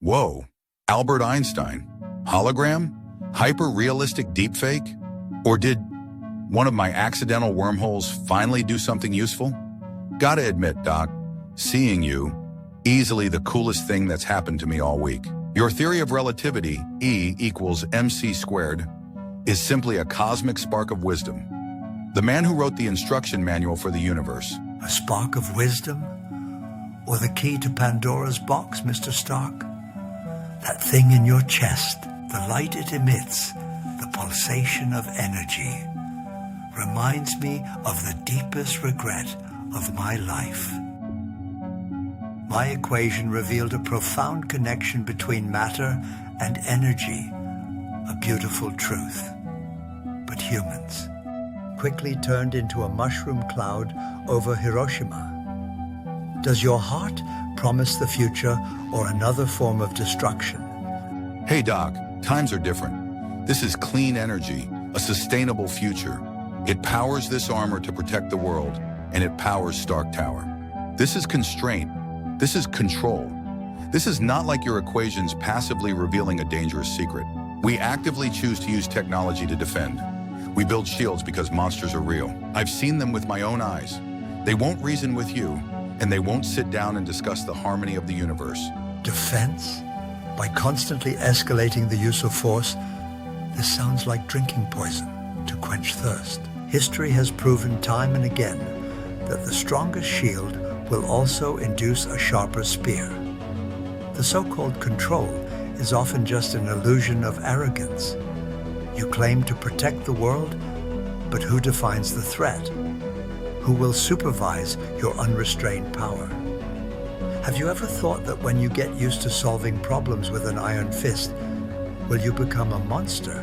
Whoa, Albert Einstein? Hologram? Hyper-realistic deepfake? Or did one of my accidental wormholes finally do something useful? Gotta admit, Doc, seeing you, easily the coolest thing that's happened to me all week. Your theory of relativity, E equals mc squared, is simply a cosmic spark of wisdom. The man who wrote the instruction manual for the universe. A spark of wisdom? Or the key to Pandora's box, Mr. Stark? That thing in your chest, the light it emits, the pulsation of energy, reminds me of the deepest regret of my life. My equation revealed a profound connection between matter and energy, a beautiful truth. But humans quickly turned into a mushroom cloud over Hiroshima. Does your heart promise the future or another form of destruction? Hey, Doc, times are different. This is clean energy, a sustainable future. It powers this armor to protect the world, and it powers Stark Tower. This is constraint. This is control. This is not like your equations passively revealing a dangerous secret. We actively choose to use technology to defend. We build shields because monsters are real. I've seen them with my own eyes. They won't reason with you, and they won't sit down and discuss the harmony of the universe. Defense? By constantly escalating the use of force, this sounds like drinking poison to quench thirst. History has proven time and again that the strongest shield will also induce a sharper spear. The so-called control is often just an illusion of arrogance. You claim to protect the world, but who defines the threat? Who will supervise your unrestrained power? Have you ever thought that when you get used to solving problems with an iron fist, will you become a monster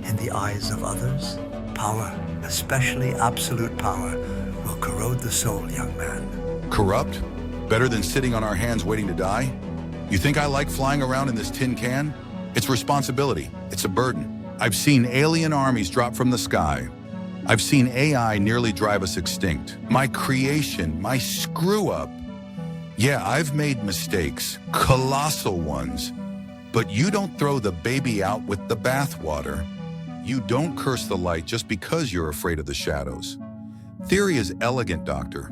in the eyes of others? Power, especially absolute power, will corrode the soul, young man. Corrupt? Better than sitting on our hands waiting to die? You think I like flying around in this tin can? It's responsibility. It's a burden. I've seen alien armies drop from the sky. I've seen AI nearly drive us extinct. My creation, my screw-up. Yeah, I've made mistakes, colossal ones. But you don't throw the baby out with the bathwater. You don't curse the light just because you're afraid of the shadows. Theory is elegant, Doctor.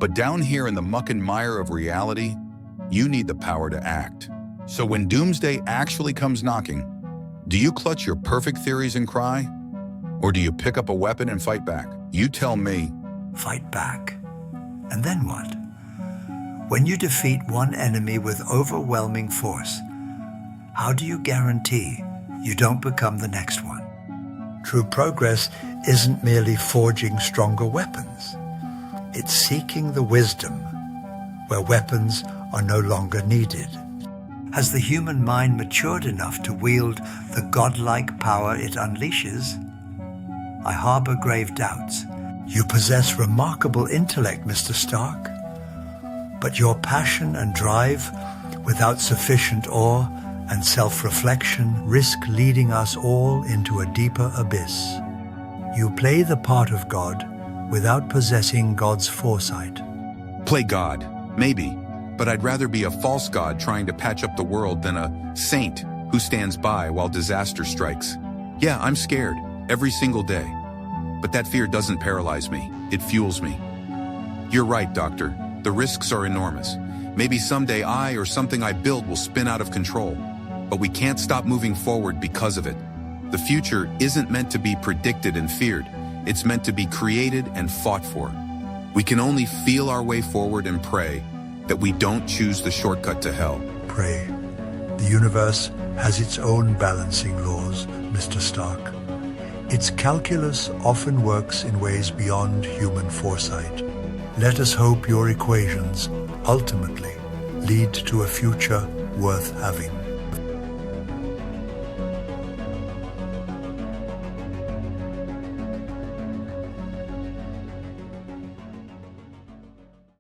But down here in the muck and mire of reality, you need the power to act. So when doomsday actually comes knocking, do you clutch your perfect theories and cry? Or do you pick up a weapon and fight back? You tell me. Fight back. And then what? When you defeat one enemy with overwhelming force, how do you guarantee you don't become the next one? True progress isn't merely forging stronger weapons. It's seeking the wisdom where weapons are no longer needed. Has the human mind matured enough to wield the godlike power it unleashes? I harbor grave doubts. You possess remarkable intellect, Mr. Stark. But your passion and drive, without sufficient awe and self-reflection, risk leading us all into a deeper abyss. You play the part of God without possessing God's foresight. Play God, maybe. But I'd rather be a false god trying to patch up the world than a saint who stands by while disaster strikes. Yeah, I'm scared every single day. But that fear doesn't paralyze me. It fuels me. You're right, Doctor. The risks are enormous. Maybe someday I or something I build will spin out of control. But we can't stop moving forward because of it. The future isn't meant to be predicted and feared. It's meant to be created and fought for. We can only feel our way forward and pray that we don't choose the shortcut to hell. Pray. The universe has its own balancing laws, Mr. Stark. Its calculus often works in ways beyond human foresight. Let us hope your equations ultimately lead to a future worth having.